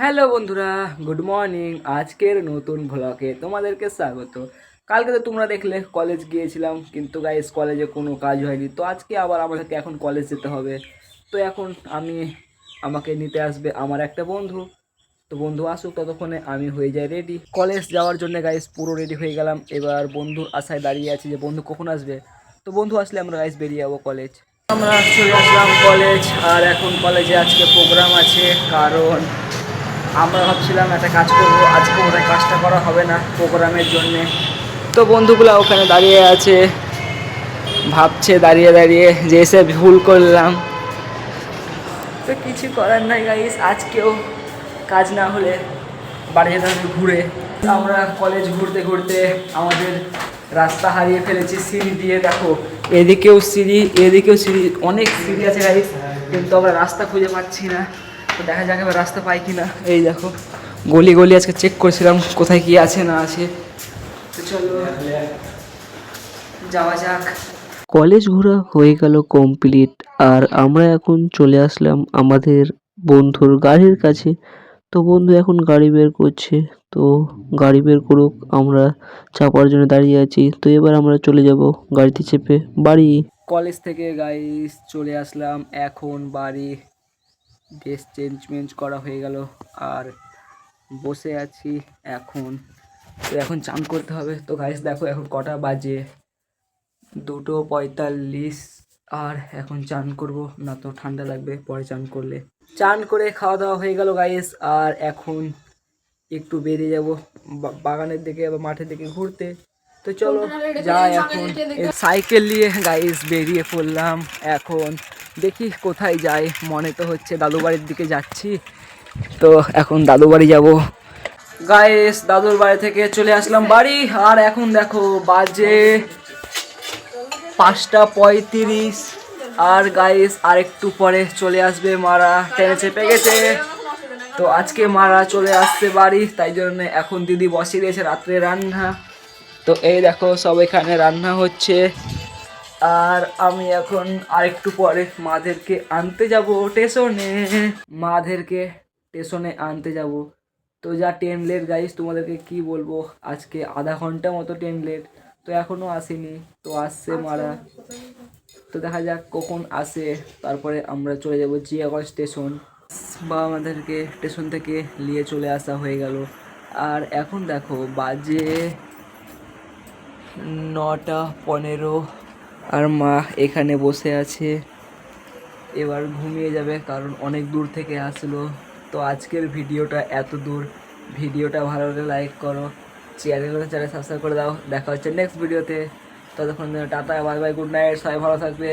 Hello বন্ধুরা, good morning. আজকের নতুন ভ্লগে তোমাদেরকে স্বাগত। কালকে তো তোমরা দেখলে কলেজ গিয়েছিলাম, কিন্তু গাইস কলেজে কোনো কাজ হয়নি। তো আজকে আবার আমাদেরকে এখন কলেজ যেতে হবে। তো এখন আমাকে নিতে আসবে আমার একটা বন্ধু। তো বন্ধু আসুক, ততক্ষণে আমি হয়ে যাই রেডি কলেজ যাওয়ার জন্য। গাইস পুরো রেডি হয়ে গেলাম, এবার বন্ধুর আশায় দাঁড়িয়ে আছি যে বন্ধু কখন আসবে। তো বন্ধু আসলে আমরা গাইস বেরিয়ে যাবো কলেজ। আমরা চলে আসলাম কলেজ, আর এখন কলেজে আজকে প্রোগ্রাম আছে। কারণ আমরা ভাবছিলাম একটা কাজ করবো, আজকে ওদের কাজটা করা হবে না প্রোগ্রামের জন্যে। তো বন্ধুগুলো ওখানে দাঁড়িয়ে আছে, ভাবছে দাঁড়িয়ে দাঁড়িয়ে যে এসে ভুল করলাম। তো কিছু করার নাই গাইস, আজকেও কাজ না হলে বাড়ি যেতে হবে ঘুরে। আমরা কলেজ ঘুরতে ঘুরতে আমাদের রাস্তা হারিয়ে ফেলেছি সিঁড়ি দিয়ে। দেখো এদিকেও সিঁড়ি, এদিকেও সিঁড়ি, অনেক সিঁড়ি আছে গাইস, কিন্তু আমরা রাস্তা খুঁজে পাচ্ছি না। তো দেখা যাক এবার রাস্তা পাই কি না। এই দেখো গলি গলি আজকে চেক করছিলাম কোথায় কি আছে না আছে। তো চলো যাওয়া যাক। কলেজ ঘোরা হয়ে গেল কমপ্লিট। আর আমরা এখন চলে আসলাম আমাদের বন্ধুর গাড়ির কাছে। তো বন্ধু এখন গাড়ি বের করছে, তো গাড়ি বের করুক, আমরা চাপার জন্য দাঁড়িয়ে আছি। তো এবার আমরা চলে যাব গাড়িতে চেপে বাড়ি। কলেজ থেকে গাইস চলে আসলাম এখন বাড়ি। ড্রেস চেঞ্জ করা হয়ে গেল, আর বসে আছি এখন। তো এখন চান করতে হবে। তো গাইস দেখো এখন কটা বাজে, 2:45। আর এখন চান করব, না তো ঠান্ডা লাগবে পরে চান করলে। চান করে খাওয়া দাওয়া হয়ে গেল গাইস, আর এখন একটু বেরিয়ে যাব বাগানের দিকে বা মাঠের দিকে ঘুরতে। তো চলো যাই এখন। সাইকেল নিয়ে গাইস বেরিয়ে পড়লাম। এখন দেখি কোথায় যাই, মনে তো হচ্ছে দাদু বাড়ির দিকে যাচ্ছি। তো এখন দাদু বাড়ি যাব গাইস। দাদুর বাড়ি থেকে চলে আসলাম বাড়ি, আর এখন দেখো বাজে 5:35। আর গাইস আর একটু পরে চলে আসবে মারা, ট্রেনে চেপে গেছে। তো আজকে মারা চলে আসছে বাড়ি, তাই জন্য এখন দিদি বসিয়ে দিয়েছে রাত্রে রান্না। তো এই দেখো সব এখানে রান্না হচ্ছে। আর আমি এখন আরেকটু পরে মাদেরকে আনতে যাব স্টেশনে। মাদেরকে স্টেশনে আনতে যাব। তো যা ট্রেন লেট গাইস, তোমাদেরকে কি বলবো, আজকে আধা ঘন্টা মতো ট্রেন লেট। তো এখনও আসেনি, তো আসছে মারা। তো দেখা যাক কখন আসে, তারপরে আমরা চলে যাব জিয়াগঞ্জ স্টেশন। বা আমাদেরকে স্টেশন থেকে নিয়ে চলে আসা হয়ে গেল। আর এখন দেখো বাজে 9:15। আর মা এখানে বসে আছে, এবার ঘুমিয়ে যাবে কারণ অনেক দূর থেকে আসলো। তো আজকের ভিডিওটা এত দূর। ভিডিওটা ভালো লাগলে লাইক করো, চ্যানেল সাবস্ক্রাইব করে দাও। দেখা হচ্ছে নেক্সট ভিডিওতে। ততক্ষণ tata, bye bye, good night, সবাই ভালো থাকবে।